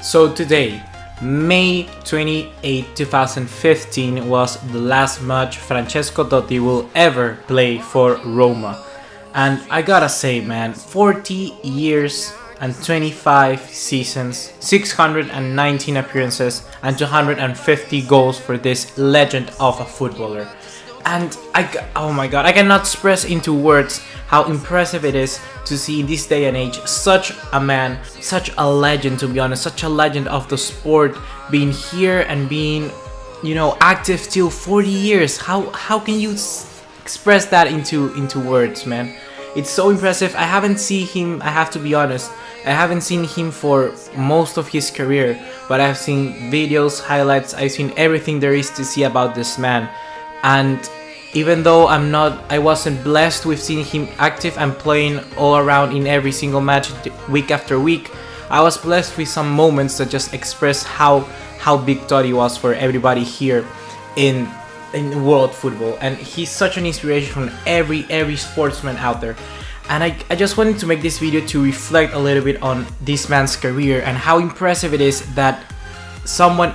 So today, May 28, 2015 was the last match Francesco Totti will ever play for Roma. And I gotta say, man, 40 years and 25 seasons, 619 appearances and 250 goals for this legend of a footballer. And oh my god, I cannot express into words how impressive it is to see in this day and age such a man, such a legend, to be honest, such a legend of the sport being here and being, active till 40 years. How can you express that into words, man? It's so impressive. I haven't seen him, I have to be honest, I haven't seen him for most of his career, but I've seen videos, highlights, I've seen everything there is to see about this man. And even though I wasn't blessed with seeing him active and playing all around in every single match week after week, I was blessed with some moments that just express how big Totti was for everybody here in world football. And he's such an inspiration from every sportsman out there. And I just wanted to make this video to reflect a little bit on this man's career and how impressive it is that someone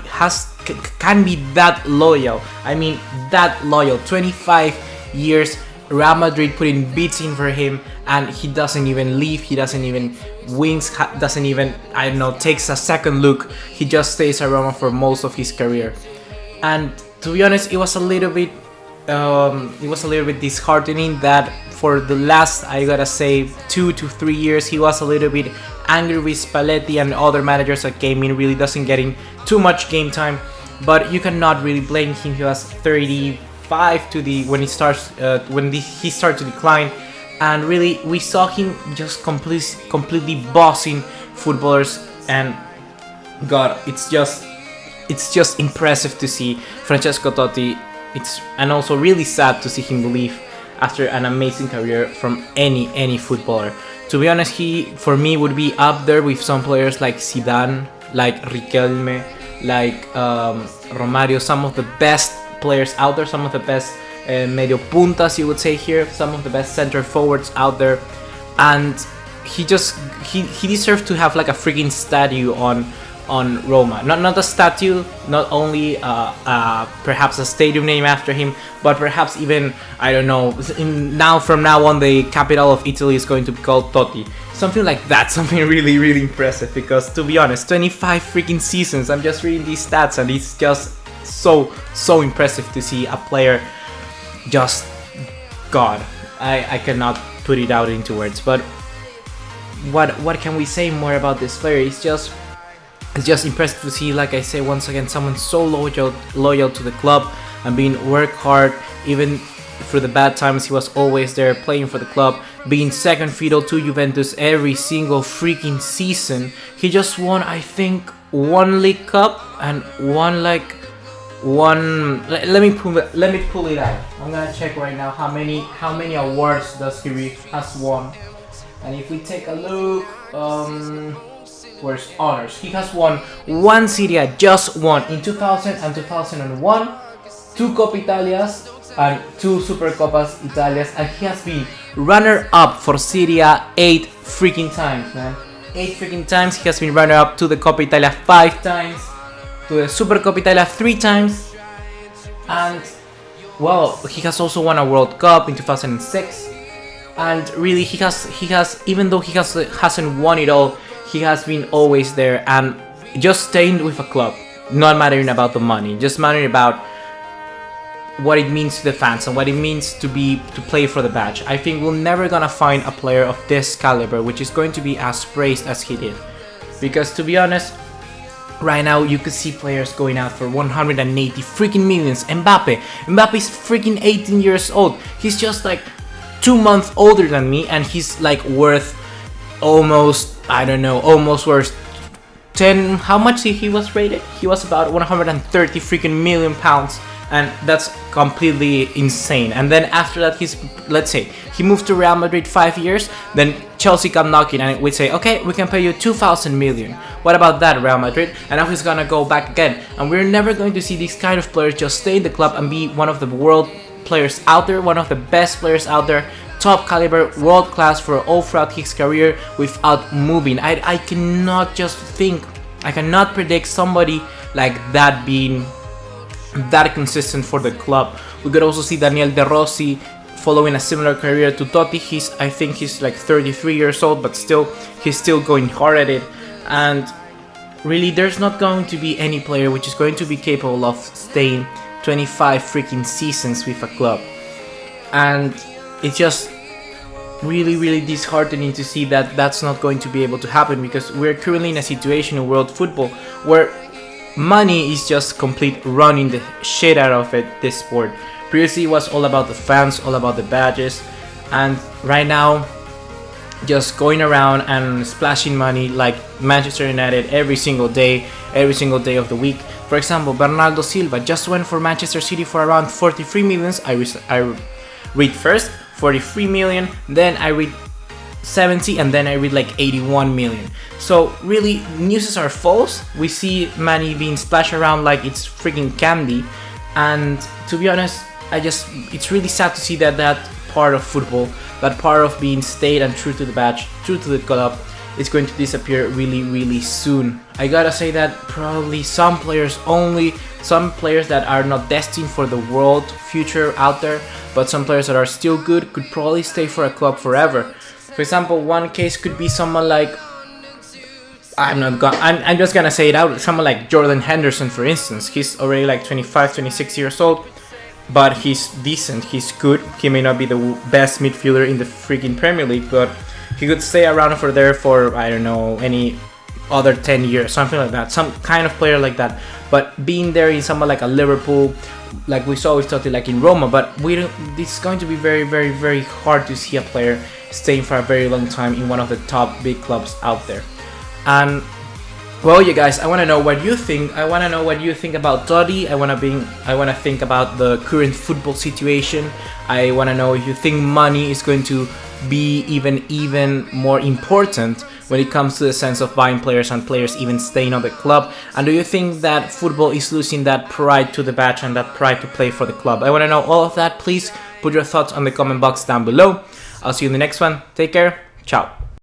can be that loyal. I mean, that loyal. 25 years, Real Madrid putting beats in for him, and he doesn't even leave. He doesn't even winks. Doesn't even, takes a second look. He just stays at Roma for most of his career. And to be honest, it was a little bit disheartening that for the last, I gotta say, 2 to 3 years, he was a little bit angry with Spalletti and other managers that came in, really doesn't getting too much game time. But you cannot really blame him. He was 35 when he starts to decline, and really we saw him just completely bossing footballers. And God, it's just impressive to see Francesco Totti. And also really sad to see him leave after an amazing career from any footballer. To be honest, he for me would be up there with some players like Zidane, like Riquelme, like Romario, some of the best players out there, some of the best medio puntas, you would say here, some of the best center forwards out there. And he deserved to have like a freaking statue on Roma. Not a statue, not only perhaps a stadium name after him, but perhaps even, I don't know, from now on the capital of Italy is going to be called Totti. Something like that, something really impressive, because to be honest, 25 freaking seasons, I'm just reading these stats and it's just so impressive to see a player just, God, I cannot put it out into words. But what can we say more about this player? It's just impressive to see, like I say once again, someone so loyal to the club and being work hard. Even through the bad times, he was always there playing for the club, being second fiddle to Juventus every single freaking season. He just won, I think, one League Cup and let me pull it out. I'm gonna check right now how many awards does he has won. And if we take a look, where's honors? He has won one Serie A, just one, in 2000 and 2001, 2 Coppa Italias and 2 Supercoppas Italias, and he has been runner-up for Serie A 8 freaking times, man. 8 freaking times. He has been runner-up to the Coppa Italia 5 times, to the Supercoppa Italia 3 times, and well, he has also won a World Cup in 2006. And really, he has even though he hasn't won it all, he has been always there and just staying with a club, not mattering about the money, just mattering about what it means to the fans and what it means to play for the badge. I think we're never gonna find a player of this caliber which is going to be as praised as he did. Because to be honest, right now you could see players going out for 180 freaking millions. Mbappe is freaking 18 years old. He's just like 2 months older than me, and he's like worth almost worth 10. How much he was rated? He was about 130 freaking million pounds, and that's completely insane. And then after that, let's say he moved to Real Madrid 5 years, then Chelsea come knocking and we say, okay, we can pay you 2,000 million. What about that, Real Madrid? And now he's gonna go back again, and we're never going to see these kind of players just stay in the club and be one of the world players out there, one of the best players out there, top caliber, world class for all throughout his career without moving. I cannot just think I cannot predict somebody like that being that consistent for the club. We could also see Daniel De Rossi following a similar career to Totti. I think he's like 33 years old, but still, he's still going hard at it. And really, there's not going to be any player which is going to be capable of staying 25 freaking seasons with a club. And it's just really disheartening to see that that's not going to be able to happen, because we're currently in a situation in world football where money is just complete running the shit out of it, this sport. Previously it was all about the fans, all about the badges, and right now just going around and splashing money like Manchester United every single day of the week. For example, Bernardo Silva just went for Manchester City for around 43 millions. I read first 43 million, then I read 70, and then I read like 81 million. So really, news are false. We see money being splashed around like it's freaking candy, and to be honest, it's really sad to see that part of football, that part of being stayed and true to the badge, true to the club, is going to disappear really soon. I gotta say that probably some players that are not destined for the world future out there, but some players that are still good could probably stay for a club forever. For example, one case could be someone like, I'm just gonna say it out, someone like Jordan Henderson, for instance. He's already like 25, 26 years old, but he's decent, he's good. He may not be the best midfielder in the freaking Premier League, but he could stay around for there for, I don't know, any other 10 years, something like that, some kind of player like that. But being there in someone like a Liverpool, like we saw with Totti, like in Roma, but it's going to be very hard to see a player staying for a very long time in one of the top big clubs out there. And well, you guys, I want to know what you think. I want to know what you think about Totti. I want to think about the current football situation. I want to know if you think money is going to be even more important when it comes to the sense of buying players and players even staying on the club. And do you think that football is losing that pride to the badge and that pride to play for the club? I want to know all of that. Please put your thoughts on the comment box down below. I'll see you in the next one. Take care. Ciao.